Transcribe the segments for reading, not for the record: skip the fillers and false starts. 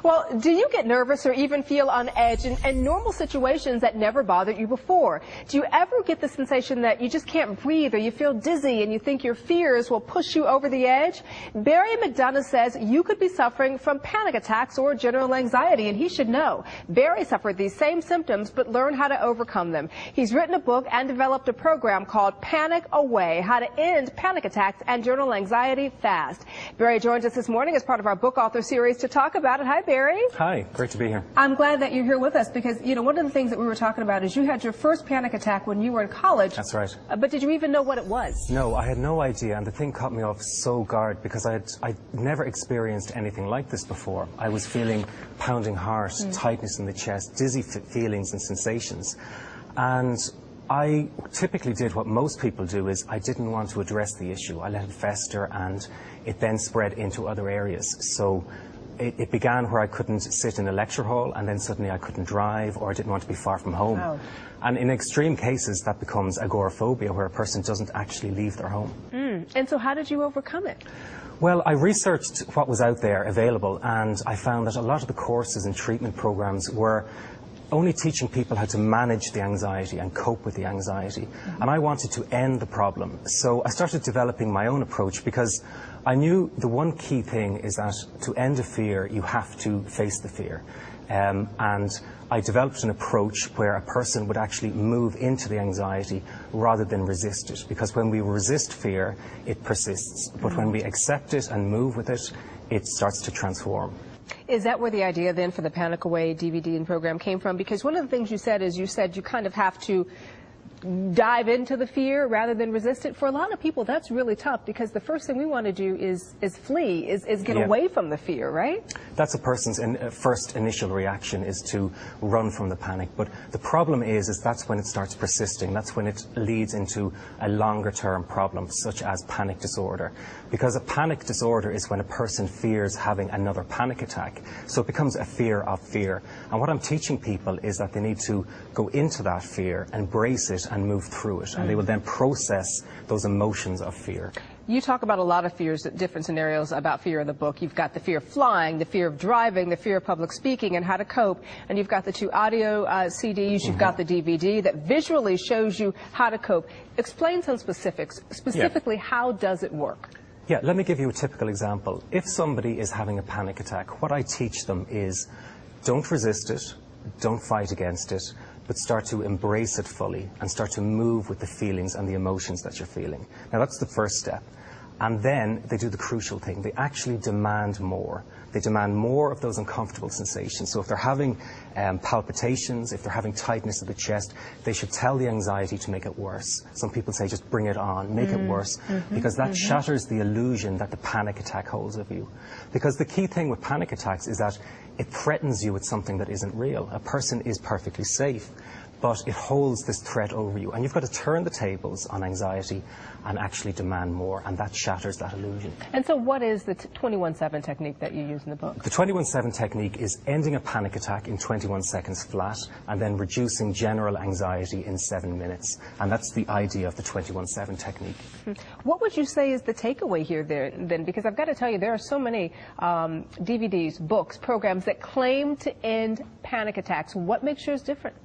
Well, do you get nervous or even feel on edge in normal situations that never bothered you before? Do you ever get the sensation that you just can't breathe or you feel dizzy and you think your fears will push you over the edge? Barry McDonough says you could be suffering from panic attacks or general anxiety, and he should know. Barry suffered these same symptoms but learned how to overcome them. He's written a book and developed a program called Panic Away, How to End Panic Attacks and General Anxiety Fast. Barry joins us this morning as part of our book author series to talk about it. Hi, Barry. Hi, great to be here. I'm glad that you're here with us because, you know, one of the things that we were talking about is you had your first panic attack when you were in college. That's right. But did you even know what it was? No, I had no idea, and the thing caught me off so guard because I'd never experienced anything like this before. I was feeling pounding heart, tightness in the chest, dizzy feelings and sensations. And I typically did what most people do, is I didn't want to address the issue. I let it fester, and it then spread into other areas. So it began where I couldn't sit in a lecture hall, and then suddenly I couldn't drive, or I didn't want to be far from home. Wow. And in extreme cases, that becomes agoraphobia, where a person doesn't actually leave their home. And so how did you overcome it? Well, I researched what was out there available, and I found that a lot of the courses and treatment programs were only teaching people how to manage the anxiety and cope with the anxiety. And I wanted to end the problem. So I started developing my own approach because I knew the one key thing is that to end a fear, you have to face the fear. And I developed an approach where a person would actually move into the anxiety rather than resist it. Because when we resist fear, it persists. But when we accept it and move with it, it starts to transform. Is that where the idea then for the Panic Away DVD and program came from? Because one of the things you said is you kind of have to dive into the fear rather than resist it. For a lot of people, that's really tough because the first thing we want to do is flee, is get away from the fear, right? That's a person's first initial reaction, is to run from the panic. But the problem is that's when it starts persisting. That's when it leads into a longer term problem, such as panic disorder. Because a panic disorder is when a person fears having another panic attack. So it becomes a fear of fear. And what I'm teaching people is that they need to go into that fear, embrace it, and move through it, and they will then process those emotions of fear. You talk about a lot of fears, different scenarios about fear in the book. You've got the fear of flying, the fear of driving, the fear of public speaking, and how to cope. And you've got the 2 audio CDs. You've got the DVD that visually shows you how to cope. Explain some specifics. Specifically, how does it work? Yeah, let me give you a typical example. If somebody is having a panic attack, what I teach them is don't resist it, don't fight against it, but start to embrace it fully and start to move with the feelings and the emotions that you're feeling. Now, that's the first step. And then they do the crucial thing. They actually demand more. They demand more of those uncomfortable sensations. So if they're having palpitations, if they're having tightness of the chest, they should tell the anxiety to make it worse. Some people say just bring it on, make it worse, because that shatters the illusion that the panic attack holds of you. Because the key thing with panic attacks is that it threatens you with something that isn't real. A person is perfectly safe, but it holds this threat over you. And you've got to turn the tables on anxiety and actually demand more, and that shatters that illusion. And so what is the 21-7 technique that you use in the book? The 21-7 technique is ending a panic attack in 21 seconds flat and then reducing general anxiety in 7 minutes. And that's the idea of the 21-7 technique. What would you say is the takeaway here then? Because I've got to tell you, there are so many DVDs, books, programs that claim to end panic attacks. What makes yours different?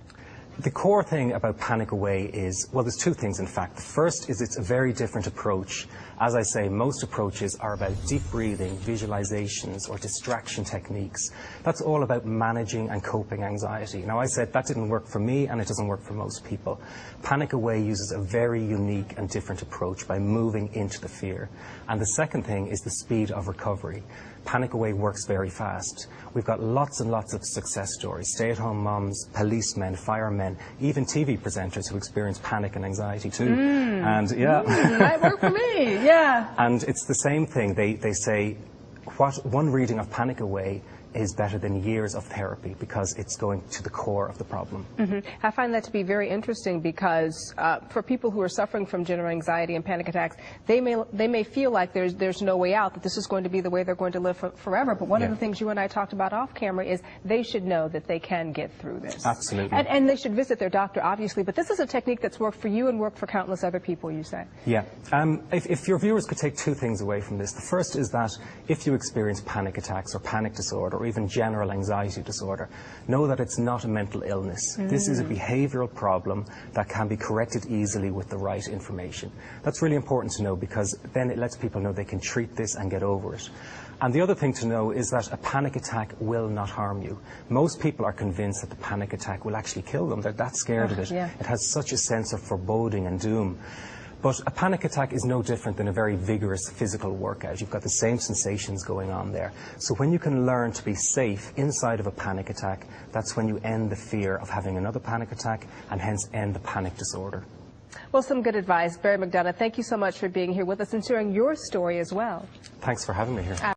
The core thing about Panic Away is, well, there's 2 things, in fact. The first is it's a very different approach. As I say, most approaches are about deep breathing, visualizations, or distraction techniques. That's all about managing and coping anxiety. Now, I said that didn't work for me, and it doesn't work for most people. Panic Away uses a very unique and different approach by moving into the fear. And the second thing is the speed of recovery. Panic Away works very fast. We've got lots and lots of success stories. Stay-at-home moms, policemen, firemen, even TV presenters who experience panic and anxiety too. And that worked for me, yeah. And it's the same thing. They say, one reading of Panic Away is better than years of therapy because it's going to the core of the problem. I find that to be very interesting because for people who are suffering from general anxiety and panic attacks, they may feel like there's no way out, that this is going to be the way they're going to live forever. But one of the things you and I talked about off camera is they should know that they can get through this. Absolutely. And they should visit their doctor, obviously. But this is a technique that's worked for you and worked for countless other people, you say. Yeah. If your viewers could take 2 things away from this. The first is that if you experience panic attacks or panic disorder or even general anxiety disorder, know that it's not a mental illness. This is a behavioral problem that can be corrected easily with the right information. That's really important to know, because then it lets people know they can treat this and get over it. And the other thing to know is that a panic attack will not harm you. Most people are convinced that the panic attack will actually kill them. They're that scared of it. Yeah. It has such a sense of foreboding and doom. But a panic attack is no different than a very vigorous physical workout. You've got the same sensations going on there. So when you can learn to be safe inside of a panic attack, that's when you end the fear of having another panic attack, and hence end the panic disorder. Well, some good advice. Barry McDonough, thank you so much for being here with us and sharing your story as well. Thanks for having me here.